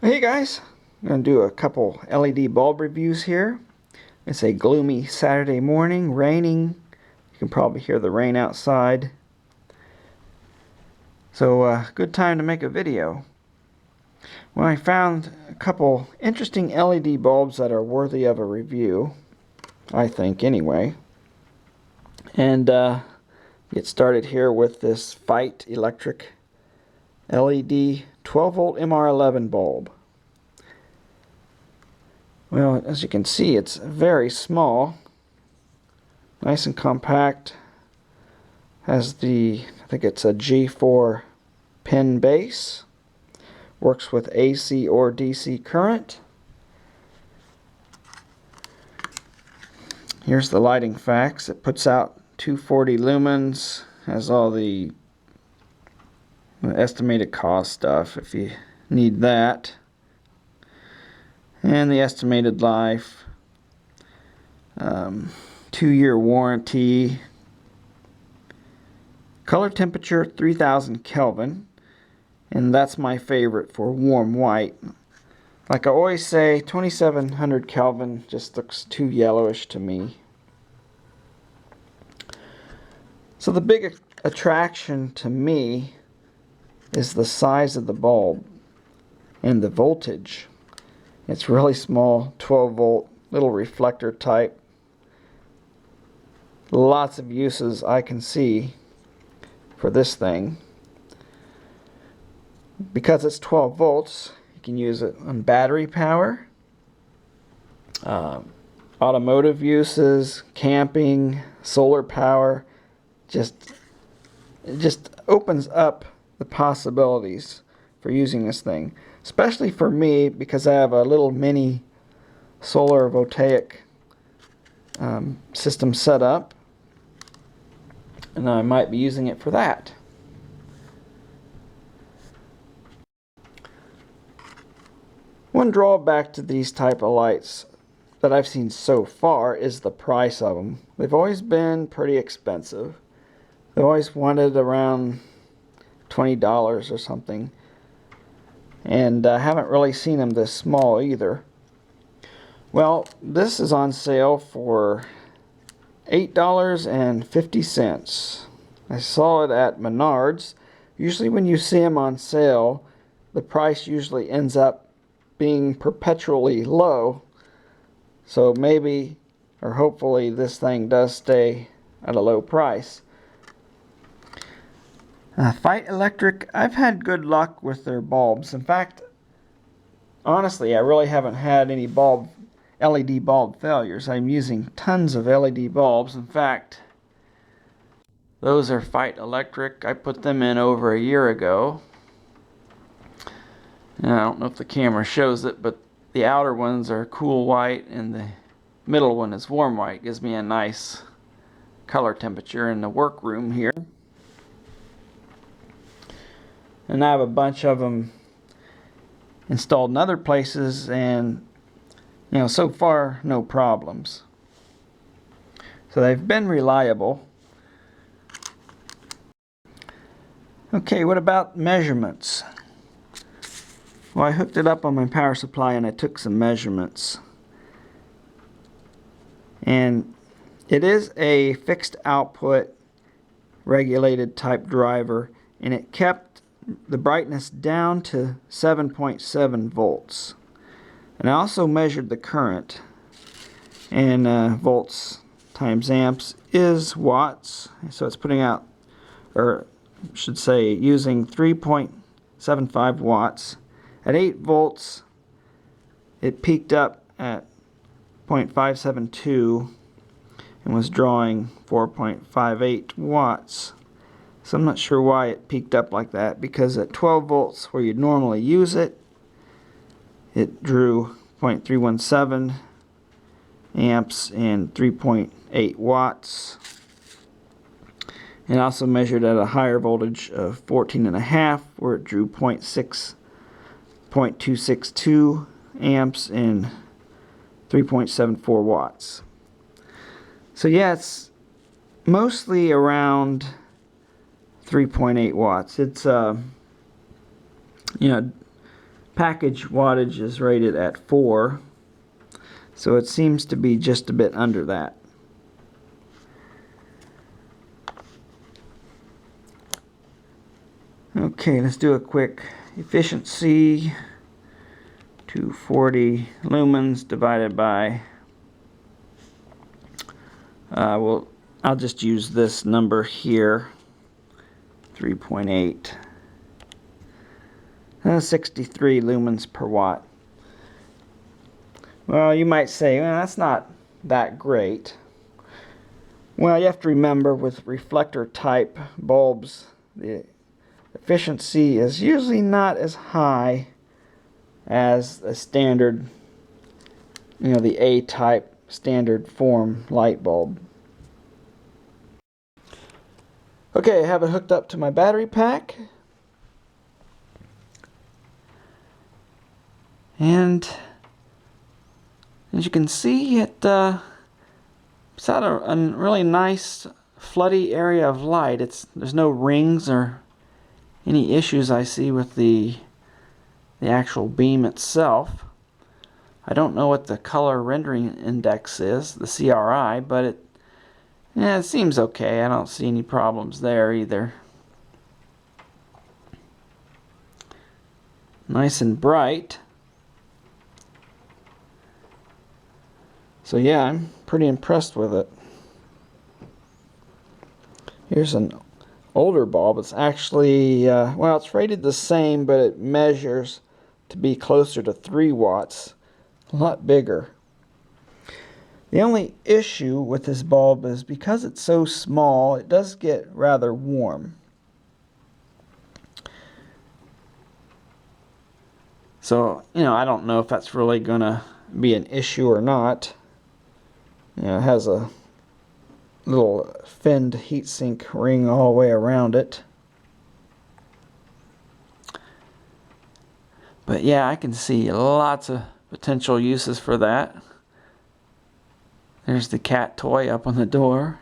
Hey guys, I'm going to do a couple LED bulb reviews here. It's a gloomy Saturday morning, raining. You can probably hear the rain outside. So good time to make a video. Well, I found a couple interesting LED bulbs that are worthy of a review, I think anyway. And get started here with this Light-electric LED 12 volt MR11 bulb. Well, as you can see, it's very small, nice and compact. Has I think it's a G4 pin base. Works with AC or DC current. Here's the lighting facts. It puts out 240 lumens. Has all the estimated cost stuff if you need that. And the estimated life, 2-year warranty, color temperature 3000 Kelvin, and that's my favorite for warm white. Like I always say, 2700 Kelvin just looks too yellowish to me. So the big attraction to me is the size of the bulb and the voltage. It's really small, 12 volt, little reflector type. Lots of uses I can see for this thing. Because it's 12 volts, you can use it on battery power, automotive uses, camping, solar power. It just opens up the possibilities for using this thing. Especially for me, because I have a little mini solar voltaic system set up, and I might be using it for that. One drawback to these type of lights that I've seen so far is the price of them. They've always been pretty expensive. They always wanted around $20 or something. And I haven't really seen them this small either. Well, this is on sale for $8.50. I saw it at Menards. Usually when you see them on sale, the price usually ends up being perpetually low. So maybe, or hopefully, this thing does stay at a low price. Light-electric, I've had good luck with their bulbs. In fact, honestly, I really haven't had any LED bulb failures. I'm using tons of LED bulbs. In fact, those are Light-electric. I put them in over a year ago. And I don't know if the camera shows it, but the outer ones are cool white and the middle one is warm white. Gives me a nice color temperature in the workroom here. And I have a bunch of them installed in other places, and so far no problems. So they've been reliable. Okay, what about measurements? Well, I hooked it up on my power supply and I took some measurements. And it is a fixed output regulated type driver, and it kept the brightness down to 7.7 volts. And I also measured the current, and volts times amps is watts, so it's putting out, or I should say using 3.75 watts. At 8 volts it peaked up at 0.572 and was drawing 4.58 watts. So I'm not sure why it peaked up like that, because at 12 volts where you'd normally use it, it drew 0.317 amps and 3.8 watts. And also measured at a higher voltage of 14.5 where it drew 0.262 amps and 3.74 watts. So yeah, it's mostly around 3.8 watts. It's package wattage is rated at 4, so it seems to be just a bit under that. Okay, let's do a quick efficiency. 240 lumens divided by, I'll just use this number here, 3.8. 63 lumens per watt. Well, you might say, well, that's not that great. Well, you have to remember with reflector type bulbs, the efficiency is usually not as high as a standard, the A-type standard form light bulb. Okay, I have it hooked up to my battery pack. And as you can see, it's at a really nice floody area of light. There's no rings or any issues I see with the actual beam itself. I don't know what the color rendering index is, the CRI, but it seems okay. I don't see any problems there either. Nice and bright. So yeah, I'm pretty impressed with it. Here's an older bulb. It's actually, well, it's rated the same, but it measures to be closer to 3 watts. A lot bigger. The only issue with this bulb is because it's so small, it does get rather warm. So, I don't know if that's really going to be an issue or not. It has a little finned heatsink ring all the way around it. But yeah, I can see lots of potential uses for that. There's the cat toy up on the door.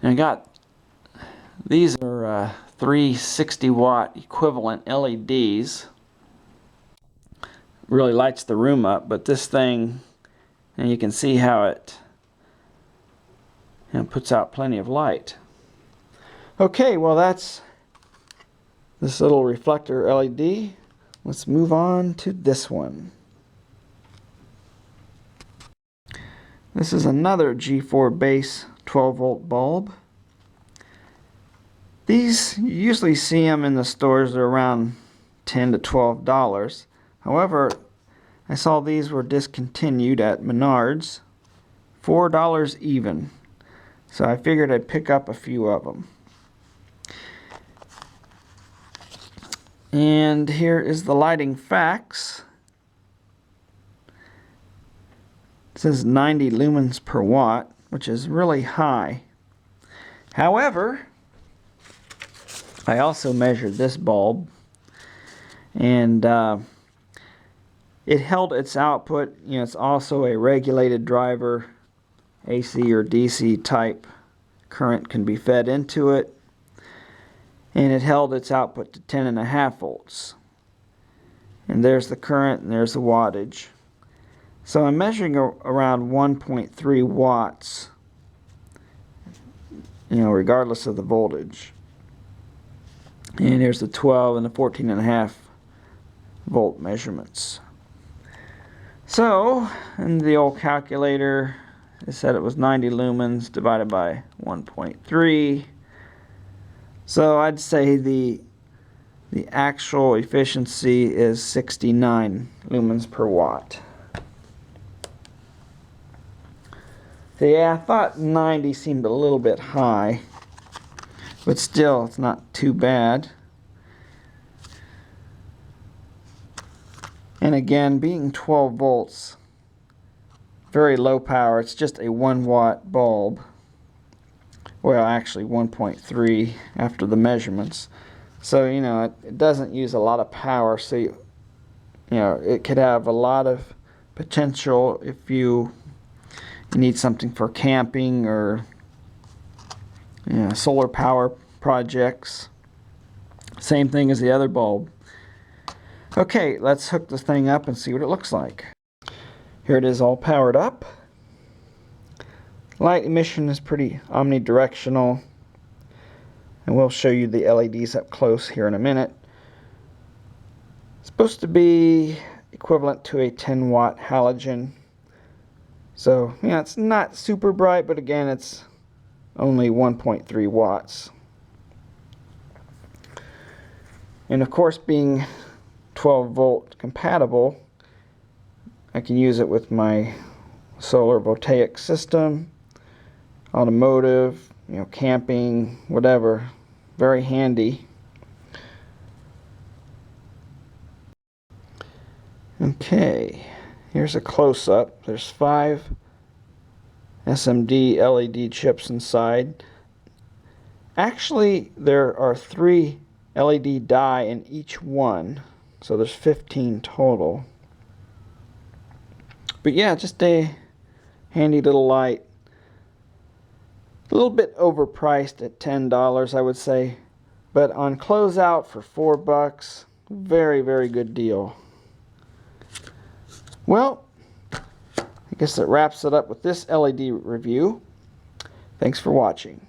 And these are 3 60-watt equivalent LEDs. Really lights the room up, but this thing, and you can see how it puts out plenty of light. Okay, well that's this little reflector LED. Let's move on to this one. This is another G4 base 12-volt bulb. These, you usually see them in the stores. They're around $10 to $12. However, I saw these were discontinued at Menards, $4 even. So I figured I'd pick up a few of them. And here is the lighting facts. It says 90 lumens per watt, which is really high. However, I also measured this bulb, and it held its output. It's also a regulated driver. AC or DC type current can be fed into it, and it held its output to 10.5 volts. And there's the current and there's the wattage. So I'm measuring around 1.3 watts, regardless of the voltage. And here's the 12 and the 14.5 volt measurements. So, in the old calculator, it said it was 90 lumens divided by 1.3. So I'd say the actual efficiency is 69 lumens per watt. So yeah, I thought 90 seemed a little bit high, but still, it's not too bad. And again, being 12 volts, very low power. It's just a 1 watt bulb. Well, actually 1.3 after the measurements. So, it doesn't use a lot of power. So, it could have a lot of potential if you need something for camping or solar power projects. Same thing as the other bulb. Okay, let's hook this thing up and see what it looks like. Here it is all powered up. Light emission is pretty omnidirectional, and we'll show you the LEDs up close here in a minute. It's supposed to be equivalent to a 10-watt halogen. So, yeah, it's not super bright, but again, it's only 1.3 watts. And of course, being 12-volt compatible, I can use it with my solar voltaic system, automotive, camping, whatever. Very handy. Okay, here's a close-up. There's 5 SMD LED chips inside. Actually, there are 3 LED die in each one, so there's 15 total. But yeah, just a handy little light. A little bit overpriced at $10, I would say, but on closeout for $4, very, very good deal. Well, I guess that wraps it up with this LED review. Thanks for watching.